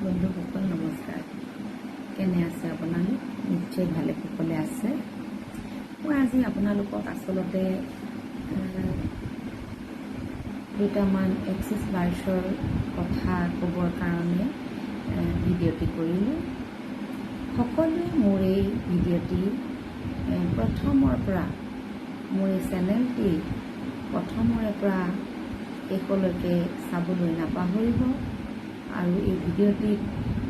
বন্ধুসকল নমস্কাৰ। কেনে আছে আপোনালোক? নিশ্চয় ভালে কুশলে আছে। মই আজি আপোনালোকক আচলতে দুটামান এক্সিছ বাৰ্ছৰ কথা ক'বৰ কাৰণে ভিডিঅ'টি কৰিলোঁ। সকলোৱে মোৰ এই ভিডিঅ'টি প্ৰথমৰ পৰা মোৰ এই চেনেলটি প্ৰথমৰে পৰা শেষলৈকে চাবলৈ নাপাহৰিব। আৰু এই ভিডিঅ'টিত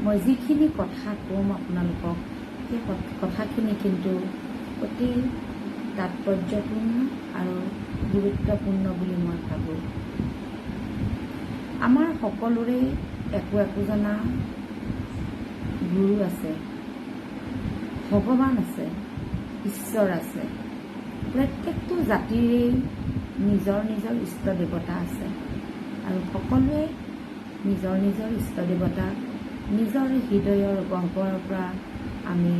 মই যিখিনি কথা ক'ম আপোনালোকক, সেই কথাখিনি কিন্তু অতি তাৎপৰ্যপূৰ্ণ আৰু গুৰুত্বপূৰ্ণ বুলি মই ভাবোঁ। আমাৰ সকলোৰে একোজনা গুৰু আছে, ভগৱান আছে, ঈশ্বৰ আছে। প্ৰত্যেকটো জাতিৰেই নিজৰ নিজৰ ইষ্ট দেৱতা আছে আৰু সকলোৱে নিজৰ নিজৰ ইষ্ট দেৱতাক নিজৰ হৃদয়ৰ গহ্বৰৰ পৰা আমি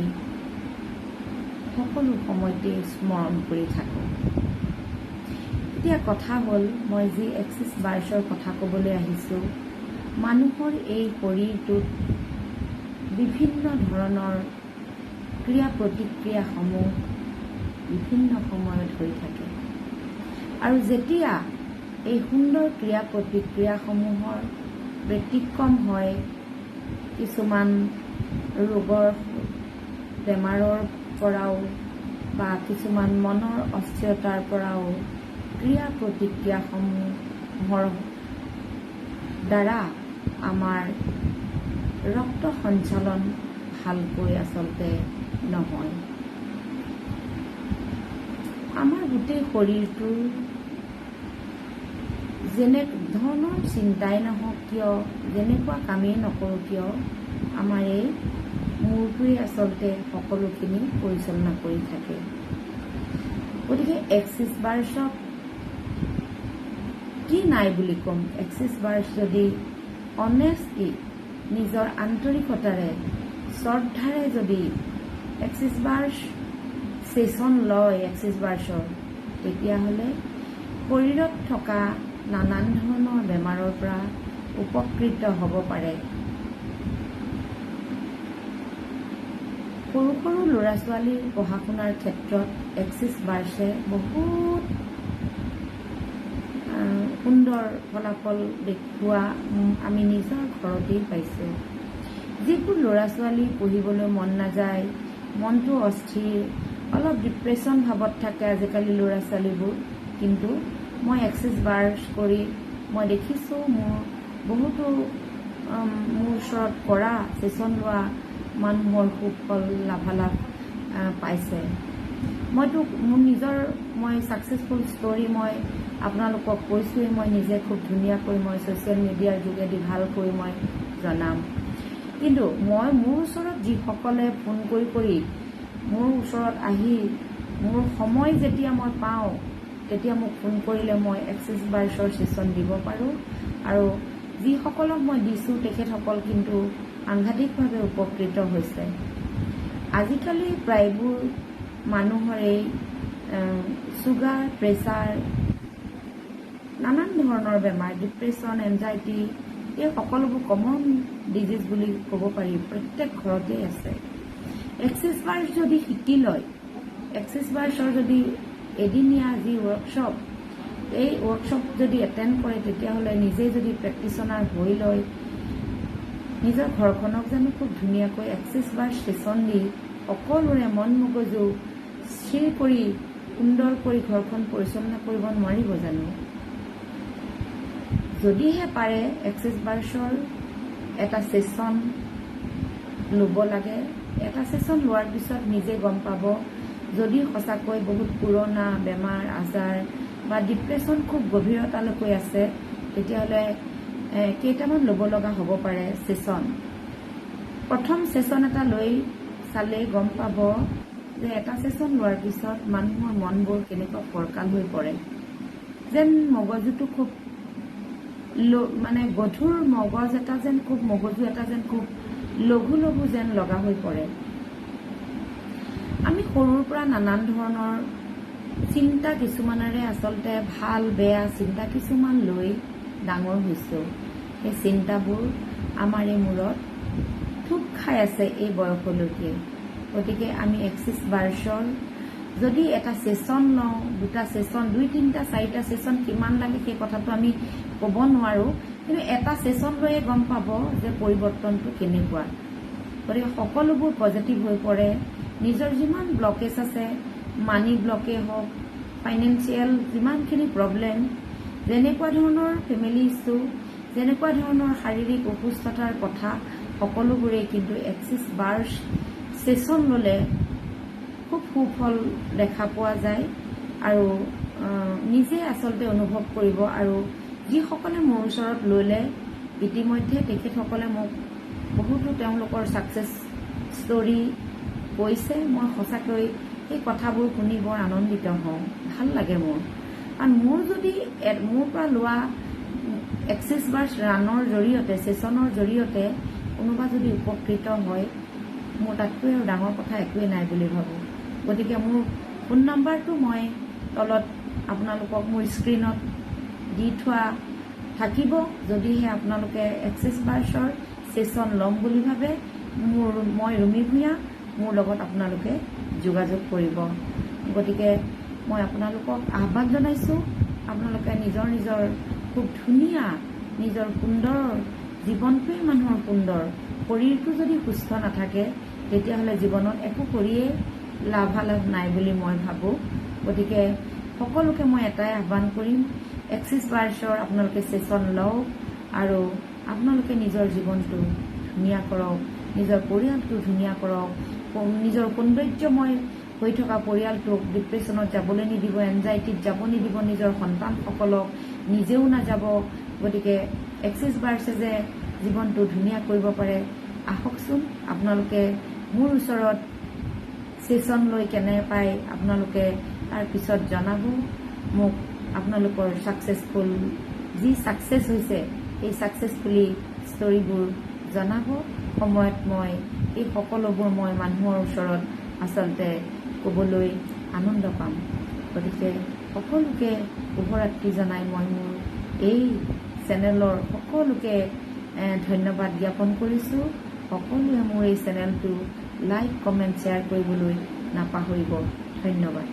সকলো সময়তে স্মৰণ কৰি থাকোঁ। এতিয়া কথা হ'ল, মই যি এক্সিছ বাৰ্ছৰ কথা ক'বলৈ আহিছোঁ, মানুহৰ এই শৰীৰটোত বিভিন্ন ধৰণৰ ক্ৰিয়া প্ৰতিক্ৰিয়াসমূহ বিভিন্ন সময়ত হৈ থাকে আৰু যেতিয়া এই সুন্দৰ ক্ৰিয়া প্ৰতিক্ৰিয়াসমূহৰ ব্যতিক্ৰম হয়, কিছুমান ৰোগৰ বেমাৰৰ পৰাও বা কিছুমান মনৰ অস্থিৰতাৰ পৰাও ক্ৰিয়া প্ৰতিক্ৰিয়াসমূহৰ দ্বাৰা আমাৰ ৰক্ত সঞ্চালন ভালকৈ আচলতে নহয়। আমাৰ গোটেই শৰীৰটোৰ যেনে ধৰণৰ চিন্তাই নহওক কিয়, যেনেকুৱা কামেই নকৰোঁ কিয়, আমাৰ এই মূৰটোৱে আচলতে সকলোখিনি পৰিচালনা কৰি থাকে। গতিকে এক্সিছ বাৰ্ছক কি নাই বুলি ক'ম? এক্সিছ বাৰ্ছ যদি অনেষ্টলি নিজৰ আন্তৰিকতাৰে শ্ৰদ্ধাৰে যদি এক্সিছ বাৰ্ছ ছেশ্যন লয় এক্সিছ বাৰ্ছৰ, তেতিয়াহ'লে শৰীৰত থকা নানান ধৰণৰ বেমাৰৰ পৰা উপকৃত হ'ব পাৰে। সৰু সৰু ল'ৰা ছোৱালীৰ পঢ়া শুনাৰ ক্ষেত্ৰত এক্সিছ বাৰ্ছে বহুত সুন্দৰ ফলাফল দেখুওৱা আমি নিজৰ ঘৰতেই পাইছোঁ। যিবোৰ ল'ৰা ছোৱালী পঢ়িবলৈ মন নাযায়, মনটো অস্থিৰ, অলপ ডিপ্ৰেশ্যন ভাৱত থাকে আজিকালি ল'ৰা ছোৱালীবোৰ, কিন্তু মই এক্সিছ বাৰ্ছ কৰি মই দেখিছোঁ মোৰ বহুতো মোৰ ওচৰত কৰা ছেশ্যন লোৱা মানুহৰ সুফল লাভালাভ পাইছে। মইতো মোৰ নিজৰ ছাকচেছফুল ষ্টৰী মই আপোনালোকক কৈছোঁৱেই। মই নিজে খুব ধুনীয়াকৈ মই ছ'চিয়েল মিডিয়াৰ যোগেদি ভালকৈ মই জনাম। কিন্তু মোৰ ওচৰত যিসকলে ফোন কৰি মোৰ ওচৰত আহি মোৰ সময় যেতিয়া মই পাওঁ, তেতিয়া মোক ফোন কৰিলে মই এক্সিছ বাৰ্ছৰ ছেশ্যন দিব পাৰোঁ। আৰু যিসকলক মই দিছোঁ তেখেতসকল কিন্তু সাংঘাতিকভাৱে উপকৃত হৈছে। আজিকালি প্ৰায়বোৰ মানুহৰে ছুগাৰ, প্ৰেছাৰ, নানান ধৰণৰ বেমাৰ, ডিপ্ৰেশ্যন, এনজাইটি, এই সকলোবোৰ কমন ডিজিজ বুলি ক'ব পাৰি, প্ৰত্যেক ঘৰতেই আছে। এক্সিছ বাৰ্ছ যদি শিকি লয়, এক্সিছ বাৰ্ছৰ যদি এদিনীয়া যি ৱৰ্কশ্বপ, এই ৱৰ্কশ্বপ যদি এটেণ্ড কৰে, তেতিয়াহ'লে নিজেই যদি প্ৰেক্টিচনাৰ হৈ লয়, নিজৰ ঘৰখনক জানো খুব ধুনীয়াকৈ এক্সিছ বাৰ্ছ ছেশ্যন দি সকলোৰে মন মগজু স্থিৰ কৰি সুন্দৰ কৰি ঘৰখন পৰিচালনা কৰিব নোৱাৰিব জানো? যদিহে পাৰে এক্সিছ বাৰ্ছৰ এটা ছেশ্যন ল'ব লাগে। এটা ছেশ্যন লোৱাৰ পিছত নিজে গম পাব, যদি সঁচাকৈ বহুত পুৰণা বেমাৰ আজাৰ বা ডিপ্ৰেশ্যন খুব গভীৰতালৈকে আছে, তেতিয়াহ'লে কেইটামান ল'ব লগা হ'ব পাৰে ছেশ্যন। প্ৰথম ছেশ্যন এটা লৈ চালেই গম পাব যে এটা ছেশ্যন লোৱাৰ পিছত মানুহৰ মনবোৰ কেনেকুৱা ফৰকাল হৈ পৰে, যেন মগজুটো খুব গধুৰ মগজু এটা যেন খুব লঘু লঘু যেন লগা হৈ পৰে। আমি সৰুৰ পৰা নানান ধৰণৰ চিন্তা কিছুমানেৰে আচলতে ভাল বেয়া চিন্তা কিছুমান লৈ ডাঙৰ হৈছোঁ। সেই চিন্তাবোৰ আমাৰ এই মূৰত থুপ খাই আছে এই বয়সলৈকে। গতিকে আমি এক্সিছ বাৰ্ছৰ যদি এটা ছেশ্যন লওঁ, দুটা ছেশ্যন, 2-3টা 4টা ছেশ্যন কিমান লাগে সেই কথাটো আমি ক'ব নোৱাৰোঁ, কিন্তু এটা ছেশ্যন লৈয়ে গম পাব যে পৰিৱৰ্তনটো কেনেকুৱা। গতিকে সকলোবোৰ পজিটিভ হৈ পৰে। নিজৰ যিমান ব্লকেজ আছে, মানি ব্লকেই হওক, ফাইনেন্সিয়েল যিমানখিনি প্ৰব্লেম, যেনেকুৱা ধৰণৰ ফেমিলি ইছ্যু, যেনেকুৱা ধৰণৰ শাৰীৰিক অসুস্থতাৰ কথা, সকলোবোৰেই কিন্তু এক্সিছ বাৰ্ছ ছেশ্যন ল'লে খুব সুফল দেখা পোৱা যায় আৰু নিজে আচলতে অনুভৱ কৰিব। আৰু যিসকলে মোৰ ওচৰত ল'লে ইতিমধ্যে তেখেতসকলে মোক বহুতো তেওঁলোকৰ ছাকচেছ ষ্টৰী কৈছে। মই সঁচাকৈ এই কথাবোৰ শুনি বৰ আনন্দিত হওঁ, ভাল লাগে মোৰ। কাৰণ মোৰ যদি মোৰ পৰা লোৱা এক্সিছ বাৰ্ছ ৰানৰ জৰিয়তে, ছেশ্যনৰ জৰিয়তে কোনোবা যদি উপকৃত হয়, মোৰ তাতকৈ আৰু ডাঙৰ কথা একোৱেই নাই বুলি ভাবোঁ। গতিকে মোৰ ফোন নাম্বাৰটো মই তলত আপোনালোকক মোৰ স্ক্ৰীণত দি থোৱা থাকিব। যদিহে আপোনালোকে এক্সিছ বাৰ্ছৰ ছেশ্যন ল'ম বুলি ভাবে, মই ৰুমি ভূঞা, মোৰ লগত আপোনালোকে যোগাযোগ কৰিব। গতিকে মই আপোনালোকক আহ্বান জনাইছোঁ, আপোনালোকে নিজৰ খুব ধুনীয়া, নিজৰ সুন্দৰ জীৱনটোৱেই মানুহৰ সুন্দৰ। শৰীৰটো যদি সুস্থ নাথাকে তেতিয়াহ'লে জীৱনত একো কৰিয়ে লাভালাভ নাই বুলি মই ভাবোঁ। গতিকে সকলোকে মই এটাই আহ্বান কৰিম, এক্সিছ বাৰ্ছৰ আপোনালোকে ছেশ্যন লওক আৰু আপোনালোকে নিজৰ জীৱনটো ধুনীয়া কৰক, নিজৰ পৰিয়ালটো ধুনীয়া কৰক, নিজৰ সৌন্দৰ্যময় হৈ থকা পৰিয়ালটোক ডিপ্ৰেশ্যনত যাবলৈ নিদিব, এনজাইটিত যাব নিদিব, নিজৰ সন্তানসকলক, নিজেও নাযাব। গতিকে এক্সিছ বাৰ্ছে যে জীৱনটো ধুনীয়া কৰিব পাৰে, আহকচোন আপোনালোকে মোৰ ওচৰত ছেশ্যন লৈ কেনে পায় আপোনালোকে তাৰপিছত জনাব মোক। আপোনালোকৰ ছাকচেছফুল যি ছাকচেছ হৈছে এই ছাকচেছফুলি ষ্টৰিবোৰ জনাব। সময়ত মই এই সকলোবোৰ মই মানুহৰ ওচৰত আচলতে ক'বলৈ আনন্দ পাম। গতিকে সকলোকে শুভৰাত্ৰি জনাই মই মোৰ এই চেনেলৰ সকলোকে ধন্যবাদ জ্ঞাপন কৰিছোঁ। সকলোৱে মোৰ এই চেনেলটো লাইক, কমেণ্ট, শ্বেয়াৰ কৰিবলৈ নাপাহৰিব। ধন্যবাদ।